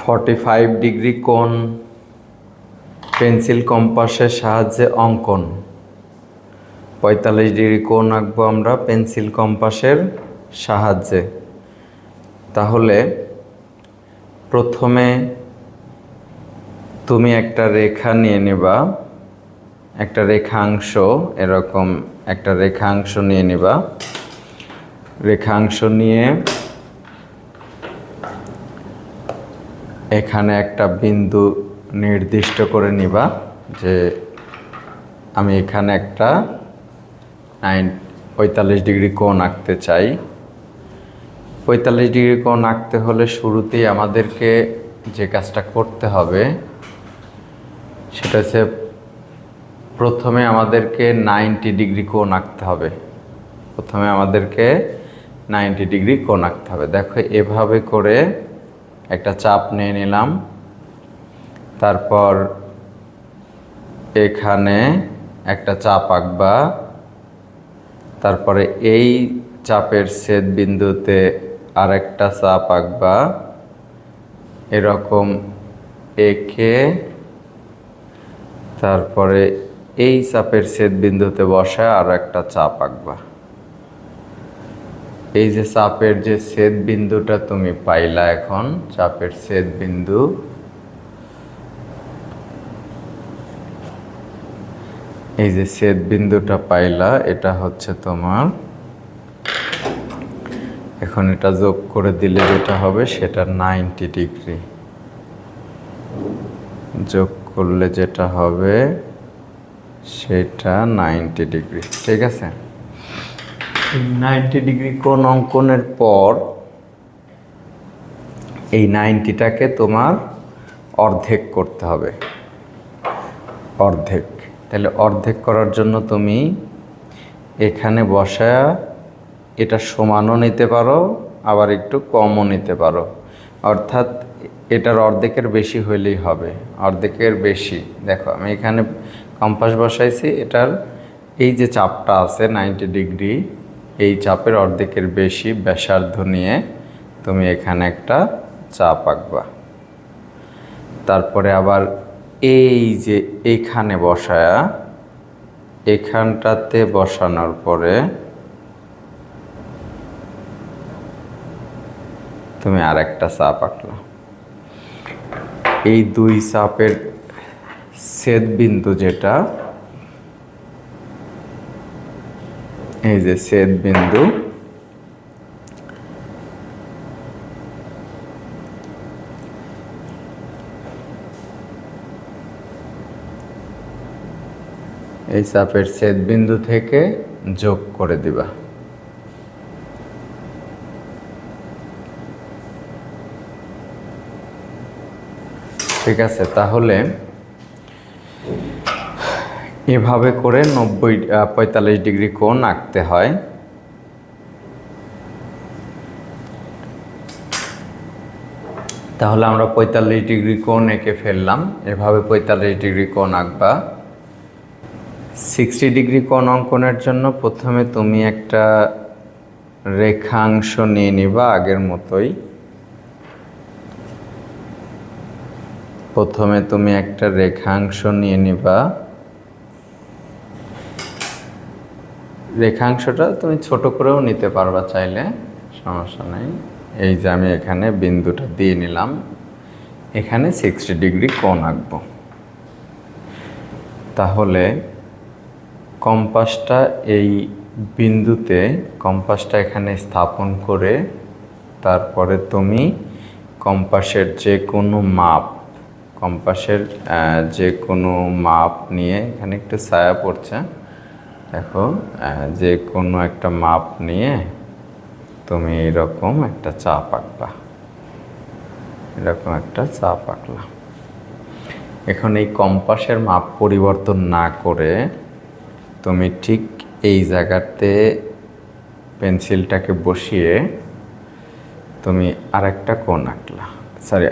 45 degree কোণ pencil কম্পাসের সাহায্যে অঙ্কন। 45 ডিগ্রি কোণ আঁকবো আমরা পেন্সিল কম্পাসের সাহায্যে। তাহলে প্রথমে তুমি একটা রেখা নিয়ে নেবা, একটা রেখাংশ, এরকম একটা রেখাংশ নিয়ে নেবা। রেখাংশ নিয়ে এখানে একটা বিন্দু নির্দিষ্ট করে নিবা যে আমি এখানে একটা 45 ডিগ্রি কোণ আঁকতে চাই। 45 ডিগ্রি কোণ আঁকতে হলে শুরুতেই আমাদেরকে যে কাজটা করতে হবে সেটা হচ্ছে প্রথমে আমাদেরকে 90 ডিগ্রি কোণ আঁকতে হবে। প্রথমে আমাদেরকে 90 ডিগ্রি কোণ আঁকতে হবে। দেখো এভাবে করে একটা চাপ নিয়ে নিলাম, তারপর এখানে একটা চাপ আঁকবা, তারপরে এই চাপের ছেদ বিন্দুতে আরেকটা চাপ আঁকবা, এরকম এঁকে তারপরে এই চাপের ছেদ বিন্দুতে বসায় আরো একটা চাপ আঁকবা। এই যে চাপের যে ছেদ বিন্দুটা তুমি পাইলা, এখন চাপের ছেদ বিন্দু, এই যে ছেদ বিন্দুটা পাইলা, এটা হচ্ছে তোমার, এখন এটা যোগ করে দিলে যেটা হবে সেটা 90 ডিগ্রি। যোগ করলে যেটা হবে সেটা 90 ডিগ্রি। ঠিক আছে, 90 ডিগ্রি কোণ অঙ্কনের পর এই 90টাকে তোমার অর্ধেক করতে হবে। অর্ধেক, তাহলে অর্ধেক করার জন্য তুমি এখানে বসায়া এটা সমানও নিতে পারো, আবার একটু কমও নিতে পারো। অর্থাৎ এটার অর্ধেকের বেশি হইলেই হবে, অর্ধেকের বেশি। দেখো আমি এখানে কম্পাস বসাইছি, এটার এই যে চাপটা আছে 90 ডিগ্রি, এই চাপের অর্ধেকের বেশি ব্যাসার্ধ নিয়ে তুমি এখানে একটা চাপ আঁকবা। তারপরে আবার এই যে এইখানে বসায়া, এখানটাতে বসানোর পরে তুমি আর একটা চাপ আঁকলা। এই দুই চাপের ছেদ বিন্দু যেটা, এই যে ছেদ বিন্দু, এই চাপের ছেদ বিন্দু থেকে যোগ করে দিবা। ঠিক আছে, তাহলে এভাবে করে 45 ডিগ্রি কোণ আঁকতে হয়। তাহলে আমরা 45 ডিগ্রি কোণ এঁকে ফেললাম। এভাবে 45 ডিগ্রি কোণ আঁকবা। 60 ডিগ্রি কোণ অঙ্কনের জন্য প্রথমে তুমি একটা রেখাংশ নিয়ে নিবা আগের মতোই। প্রথমে তুমি একটা রেখাংশ নিয়ে নিবা। রেখাংশটা তুমি ছোট করেও নিতে পারবা চাইলে, সমস্যা নেই। এই যে আমি এখানে বিন্দুটা দিয়ে নিলাম, এখানে 60 ডিগ্রি কোণ আঁকবো। তাহলে কম্পাসটা এই বিন্দুতে, কম্পাসটা এখানে স্থাপন করে তারপরে তুমি কম্পাসের যে কোনো মাপ, কম্পাসের যে কোনো মাপ নিয়ে, এখানে একটু ছায়া পড়ছে, দেখো যে কোনো একটা মাপ নিয়ে তুমি এরকম একটা চাপ আঁকবা, এরকম একটা চাপ আঁকলা। এখন এই কম্পাসের মাপ পরিবর্তন না করে তুমি ঠিক এই জায়গাতে পেন্সিলটাকে বসিয়ে তুমি আরেকটা কোণ আঁকলা,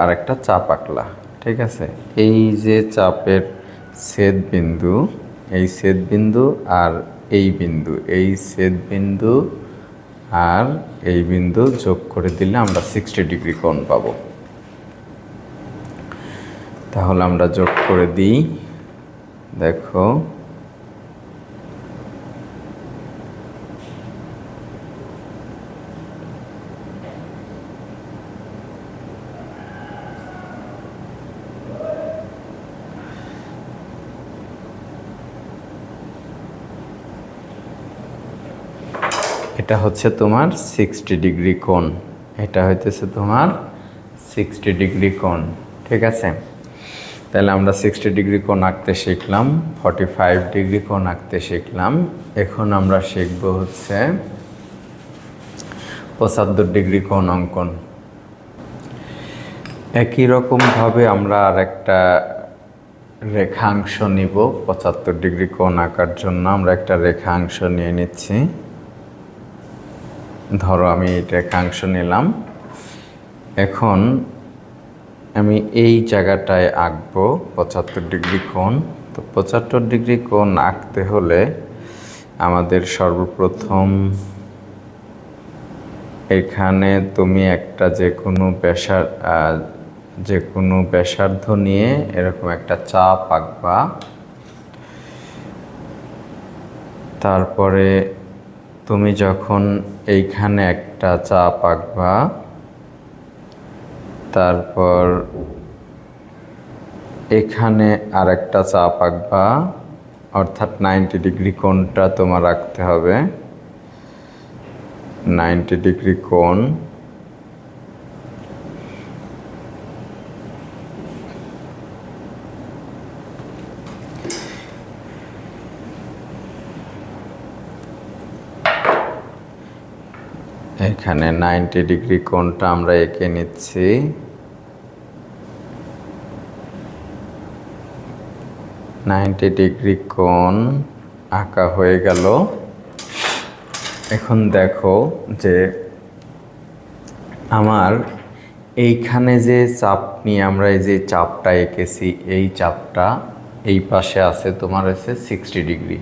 আরেকটা চাপ আঁকলা। ঠিক আছে, এই যে চাপের ছেদ বিন্দু, এই ছেদ বিন্দু আর এই বিন্দু, এই ছেদ বিন্দু আর এই বিন্দু যোগ করে দিলে আমরা 60 ডিগ্রি কোণ পাবো। তাহলে আমরা যোগ করে দিই। দেখো এটা হচ্ছে তোমার 60 ডিগ্রি কোণ, এটা হইতেছে তোমার 60 ডিগ্রি কোণ। ঠিক আছে, তাহলে আমরা 60 ডিগ্রি কোণ আঁকতে শিখলাম, 45 ডিগ্রি কোণ আঁকতে শিখলাম। এখন আমরা শিখব হচ্ছে 75 ডিগ্রি কোণ অঙ্কন। একই রকমভাবে আমরা আর একটা রেখাংশ নিব 75 ডিগ্রি কোণ আঁকার জন্য। আমরা একটা রেখাংশ নিয়ে নিচ্ছি। ধরো আমি এই রেখাংশ নিলাম। এখন আমি এই জায়গাটায় আঁকবো 75 ডিগ্রি কোণ। তো 75 ডিগ্রি কোণ আঁকতে হলে আমাদের সর্বপ্রথম এখানে তুমি একটা যে কোনো ব্যাসার্ধ নিয়ে এরকম একটা চাপ আঁকবা। তারপরে তুমি যখন এইখানে একটা চাপ আঁকবা, তারপর এখানে আরেকটা চাপ আঁকবা, অর্থাৎ 90 ডিগ্রি কোণটা তোমার আঁকতে হবে। 90 ডিগ্রি কোণ। এখানে 90 ডিগ্রি কোণটা আমরা এঁকে নিচ্ছি। নাইনটি ডিগ্রি কোণ আঁকা হয়ে গেল। এখন দেখো যে আমার এইখানে যে চাপ নিয়ে আমরা এই যে চাপটা এঁকেছি, এই চাপটা এই পাশে আছে তোমার আছে 60 ডিগ্রি।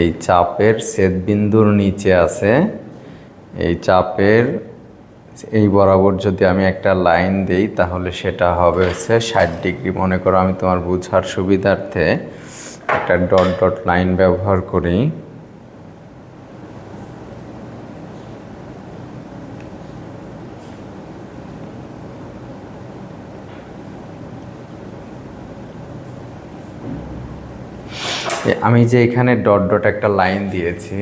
এই চাপের ছেদবিন্দুর নিচে আছে, এই চাপের এই বরাবর যদি আমি একটা লাইন দিই তাহলে সেটা হবে হচ্ছে 60 ডিগ্রি। মনে করো আমি তোমার বোঝার সুবিধার্থে একটা ডট ডট লাইন ব্যবহার করি। আমি যে এখানে ডট ডট একটা লাইন দিয়েছি,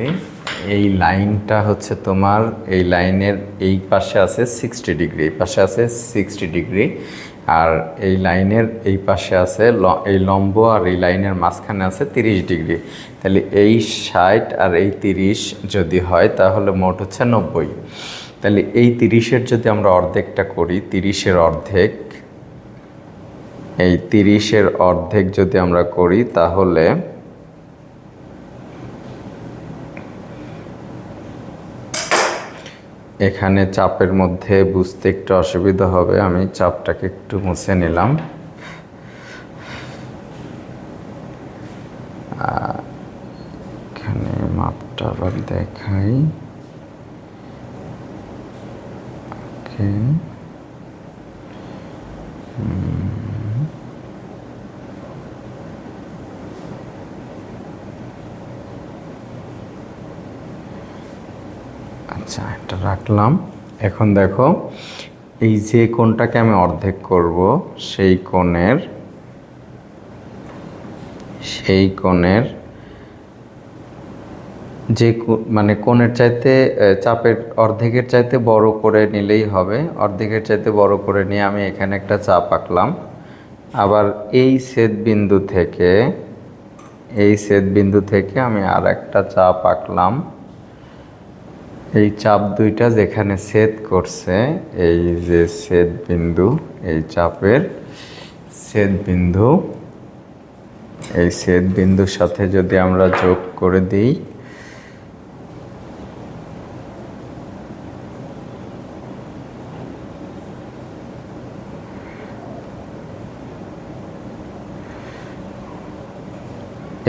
এই লাইনটা হচ্ছে তোমার এই লাইনের এই পাশে আছে 60 ডিগ্রি, এই পাশে আছে 60 ডিগ্রি, আর এই লাইনের এই পাশে আছে এই লম্ব, আর এই লাইনের মাঝখানে আছে 30 ডিগ্রি। তাহলে এই 60 আর এই 30 যদি হয় তাহলে মোট হচ্ছে 90। তাহলে এই 30-এর যদি আমরা অর্ধেকটা করি, 30-এর অর্ধেক, এই 30-এর অর্ধেক যদি আমরা করি তাহলে এখানে চাপের মধ্যে বুঝতে একটু অসুবিধা হবে, আমি চাপটাকে একটু মুছে নিলাম। এখানে মাপটা আবার দেখাই। ওকে, আচ্ছা এটা রাখলাম। এখন দেখো এই যে কোণটাকে আমি অর্ধেক করব, সেই কোণের যে মানে কোণের চাইতে চাপের অর্ধেকের চাইতে বড় করে নিলেই হবে। অর্ধেকের চাইতে বড় করে নিয়ে আমি এখানে একটা চাপ আঁকলাম। আবার এই ছেদবিন্দু থেকে আমি আর একটা চাপ আঁকলাম। এই চাপ দুইটা যেখানে ছেদ করছে, এই যে ছেদবিন্দু, এই চাপের ছেদবিন্দু, এই ছেদবিন্দুর সাথে যদি আমরা যোগ করে দিই,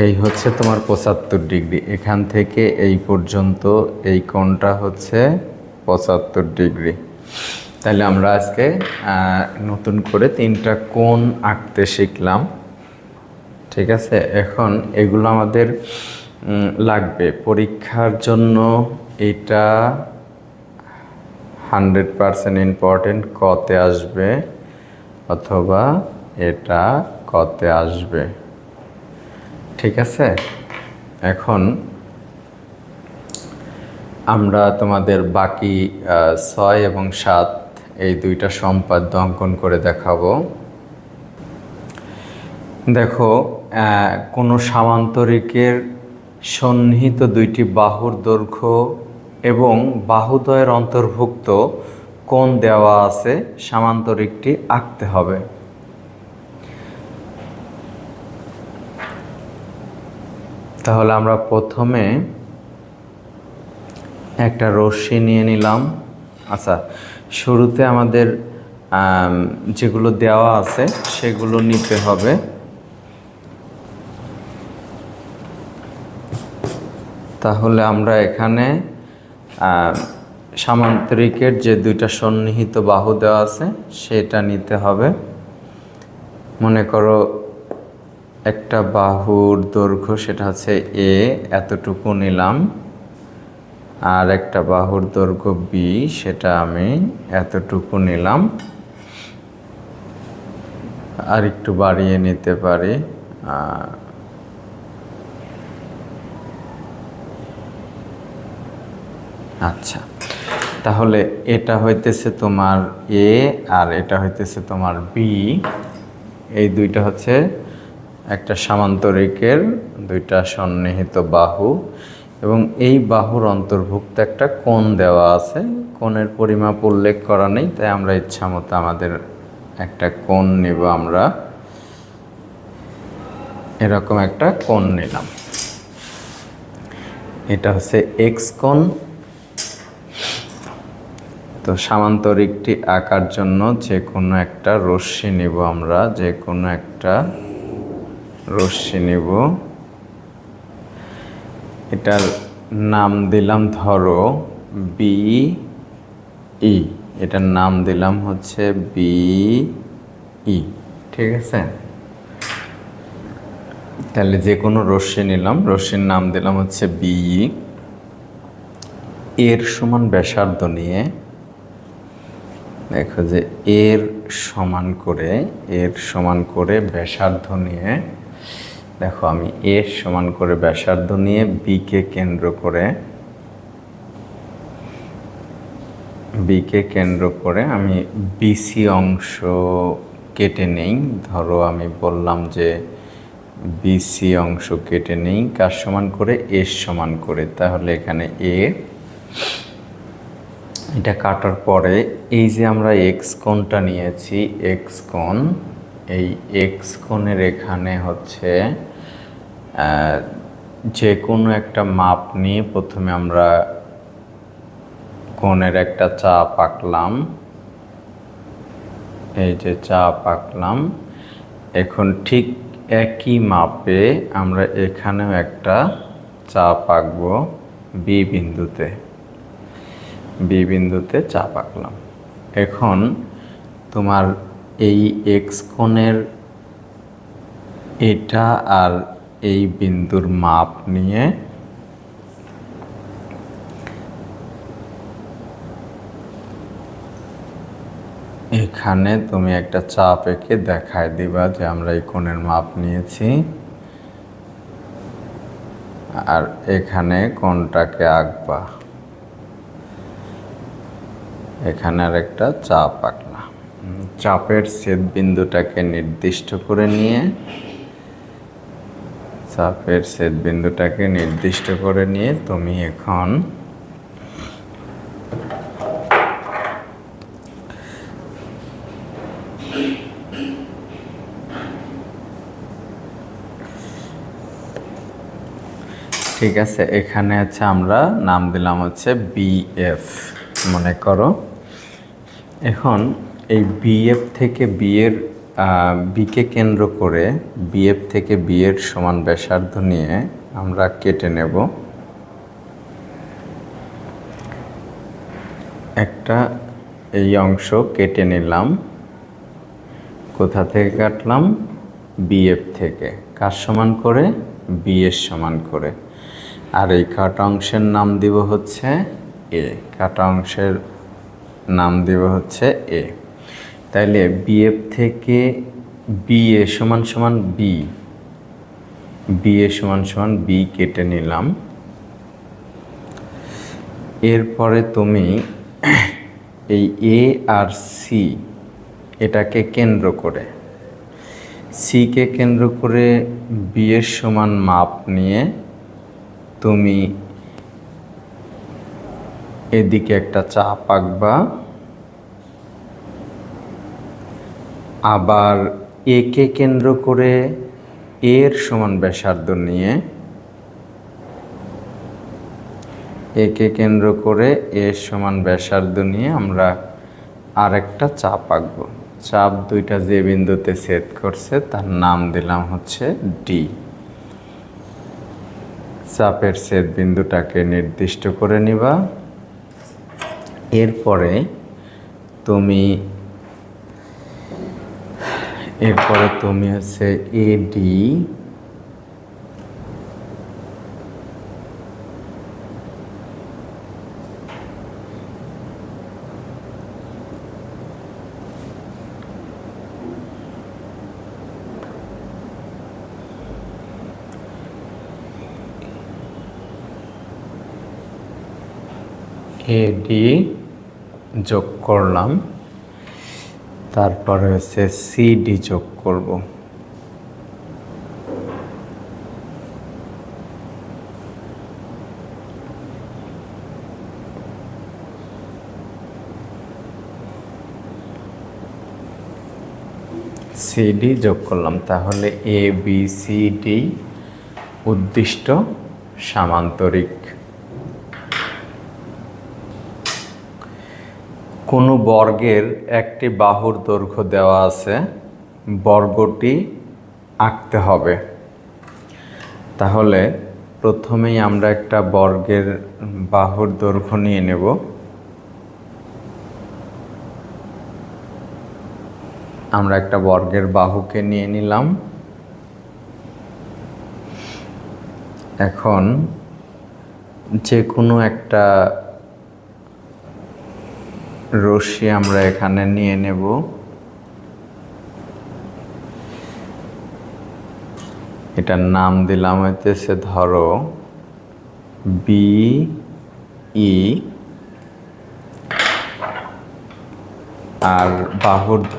এই হচ্ছে তোমার 75 ডিগ্রি। এখান থেকে এই পর্যন্ত এই কোণটা হচ্ছে 75 ডিগ্রি। তাহলে আমরা আজকে নতুন করে 3টা কোণ আঁকতে শিখলাম। ঠিক আছে, এখন এগুলো আমাদের লাগবে পরীক্ষার জন্য। এটা 100% ইম্পর্টেন্ট, কতে আসবে অথবা এটা কতে আসবে। ঠিক আছে, এখন আমরা তোমাদের বাকি 6 এবং 7 এই 2টা সম্পাদ্য অঙ্কন করে দেখাবো। দেখো, কোনো সামান্তরিকের সন্নিহিত 2টি বাহুর দৈর্ঘ্য এবং বাহুদ্বয়ের অন্তর্ভুক্ত কোণ দেওয়া আছে, সামান্তরিকটি আঁকতে হবে। তাহলে আমরা প্রথমে একটা রশ্মি নিয়ে নিলাম। আচ্ছা, শুরুতে আমাদের যেগুলো দেওয়া আছে সেগুলো নিতে হবে। তাহলে আমরা এখানে সামান্তরিকের যে 2টা সন্নিহিত বাহু দেওয়া আছে সেটা নিতে হবে। মনে করো একটা বাহুর দৈর্ঘ্য সেটা হচ্ছে এ, এতটুকু নিলাম, আর একটা বাহুর দৈর্ঘ্য বি, সেটা আমি এতটুকু নিলাম, আর একটু বাড়িয়ে নিতে পারি। আচ্ছা, তাহলে এটা হইতেছে তোমার এ আর এটা হইতেছে তোমার বি। এই 2টা হচ্ছে একটা সামান্তরিকের 2টা সন্নিহিত বাহু, এবং এই বাহুর অন্তর্ভুক্ত একটা কোণ দেওয়া আছে। কোণের পরিমাপ উল্লেখ করা নেই, তাই আমরা ইচ্ছা মতো আমাদের একটা কোণ নেব। আমরা এরকম একটা কোণ নিলাম, এটা হচ্ছে এক্স কোণ। তো সামান্তরিকটি আঁকার জন্য যে কোনো একটা রশ্মি নিব, আমরা যে কোনো একটা রশ্মি নিব। এটার নাম দিলাম ধরো বি ই, এটার নাম দিলাম হচ্ছে বি ই। ঠিক আছে, তাহলে যে কোনো রশ্মি নিলাম, রশ্মির নাম দিলাম হচ্ছে বি ই। এর সমান ব্যাসার্ধ নিয়ে, দেখো যে এর সমান করে ব্যাসার্ধ নিয়ে, দেখো আমি এর সমান করে ব্যাসার্ধ নিয়ে বিকে কেন্দ্র করে আমি বিসি অংশ কেটে নেই। ধরো আমি বললাম যে বিসি অংশ কেটে নেই কার সমান করে, এর সমান করে। তাহলে এখানে এ, এটা কাটার পরে এই যে আমরা এক্স কোণটা নিয়েছি, এক্স কোণ, এই এক্স কোণের এখানে হচ্ছে যে কোনো একটা মাপ নিয়ে প্রথমে আমরা কোণের একটা চাপ আঁকলাম। এই যে চাপ আঁকলাম, এখন ঠিক একই মাপে আমরা এখানেও একটা চাপ আঁকবো বি বিন্দুতে চাপ আঁকলাম। এখন তোমার এই এক্স কোণের এটা আর এই বিন্দুর মাপ নিয়ে এখানে তুমি একটা চাপ এঁকে দেখায় দিবা যে আমরা এই কোণের মাপ নিয়েছি, আর এখানে কোণটাকে আঁকবা। এখানে আর একটা চাপ আঁকলাম। চাপের ছেদ বিন্দুটাকে নির্দিষ্ট করে নিয়ে তুমি এখন ঠিক আছে, এখানে হচ্ছে আমরা নাম দিলাম হচ্ছে বিএফ মনে করো। এখন এই বিএফ থেকে বিকে কেন্দ্র করে বিএফ থেকে বিয়ের সমান ব্যাসার্ধ নিয়ে আমরা কেটে নেব একটা এই অংশ কেটে নিলাম। কোথা থেকে কাটলাম? বিএফ থেকে। কার সমান করে? বি এর সমান করে। আর এই কাটা অংশের নাম দিব হচ্ছে এ। কাটা অংশের নাম দিব হচ্ছে এ। তাইলে বিএফ থেকে বি এ সমান সমান বি, বি এ সমান সমান বি কেটে নিলাম। এরপরে তুমি এই এ আর সি এটাকে কেন্দ্র করে, সিকে কেন্দ্র করে বি এর সমান মাপ নিয়ে তুমি এদিকে একটা চাপ আঁকবা। আবার একে কেন্দ্র করে এর সমান ব্যাসার্ধ নিয়ে, একে কেন্দ্র করে এর সমান ব্যাসার্ধ নিয়ে আমরা আরেকটা চাপ আঁকবো। চাপ দুইটা যে বিন্দুতে ছেদ করছে তার নাম দিলাম হচ্ছে ডি। চাপের ছেদ বিন্দুটাকে নির্দিষ্ট করে নিবা। এরপরে তুমি হচ্ছে এডি এডি যোগ করলাম। তারপরে হচ্ছে সিডি যোগ করব। সিডি যোগ করলাম। তাহলে এ বি সি ডি উদ্দিষ্ট সামান্তরিক। কোনো বর্গের একটি বাহুর দৈর্ঘ্য দেওয়া আছে, বর্গটি আঁকতে হবে। তাহলে প্রথমেই আমরা একটা বর্গের বাহুর দৈর্ঘ্য নিয়ে নেব। আমরা একটা বর্গের বাহুকে নিয়ে নিলাম। এখন যে কোনো একটা রশ্মি আমরা এখানে নিয়ে নেব। এটার নাম দিলাম হইতেছে ধরো বি ই, আর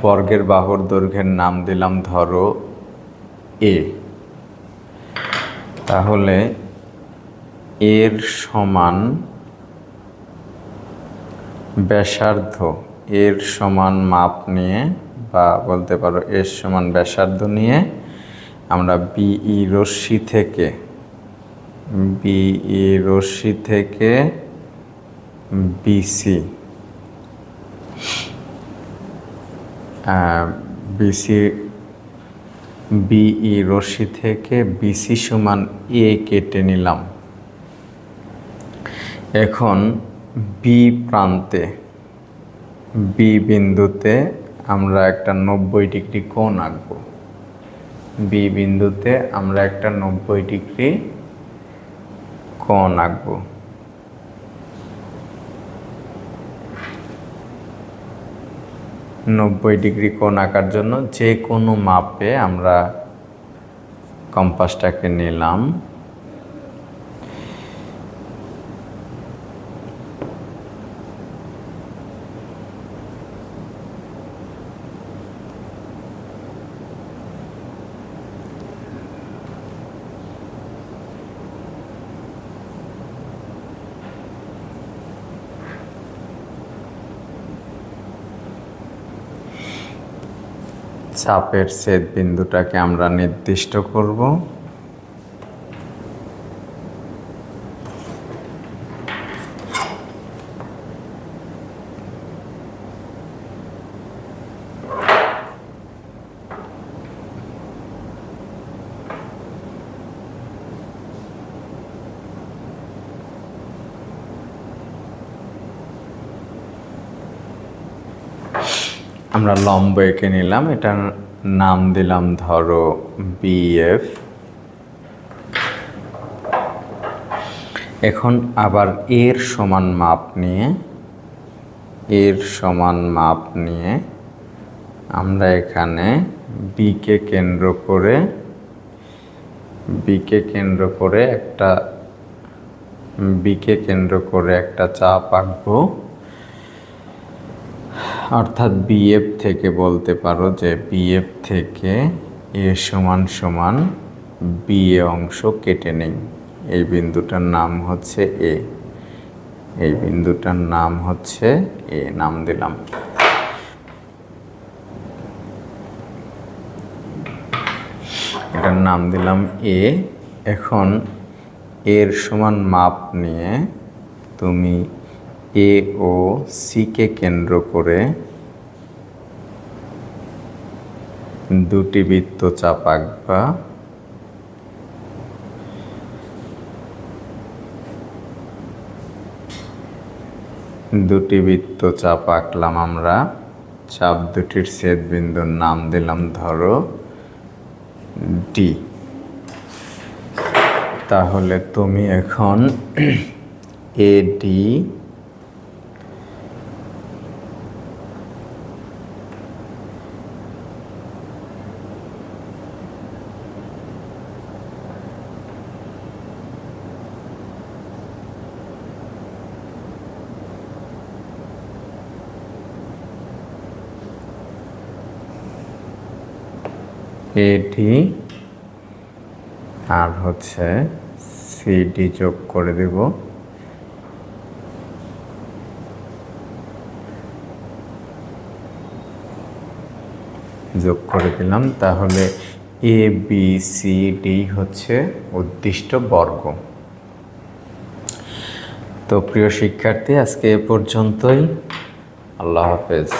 বর্গের বাহুর দৈর্ঘ্যের নাম দিলাম ধরো এ। তাহলে এর সমান ব্যাসার্ধ, এর সমান মাপ নিয়ে বা বলতে পারো এর সমান ব্যাসার্ধ নিয়ে আমরা বিই রশ্মি থেকে বিসি বিই রশ্মি থেকে বিসি সমান এ কেটে নিলাম। এখন বি প্রান্তে, বি বিন্দুতে আমরা একটা 90 ডিগ্রি কোণ আঁকব। বি বিন্দুতে আমরা একটা 90 ডিগ্রি কোণ আঁকব। নব্বই ডিগ্রি কোণ আঁকার জন্য যে কোনো মাপে আমরা কম্পাসটাকে নিলাম। চাপের ছেদ বিন্দুটাকে আমরা নির্দিষ্ট করব। আমরা লম্ব এঁকে নিলাম, এটার নাম দিলাম ধরো BF। এখন আবার এর সমান মাপ নিয়ে আমরা এখানে বিকে কেন্দ্র করে একটা চাপ আঁকবো, অর্থাৎ BF থেকে বলতে পারো যে BF থেকে এ সমান BA অংশ কেটে নেই। এই বিন্দুটার নাম হচ্ছে এ, নাম দিলাম। এটার নাম দিলাম এ। এখন এর সমান মাপ নিয়ে তুমি এ ও সিকে কেন্দ্র করে দুটি বৃত্তচাপ আঁকবা। দুটি বৃত্তচাপ আঁকলাম আমরা। চাপ দুটির ছেদ বিন্দুর নাম দিলাম ধরো ডি। তাহলে তুমি এখন AD আর হচ্ছে CD যোগ করে দেব। যোগ করে দিলাম। তাহলে ABCD হচ্ছে উদ্দিষ্ট বর্গ। তো প্রিয় শিক্ষার্থী, আজকে এ পর্যন্তই। আল্লাহ হাফেজ।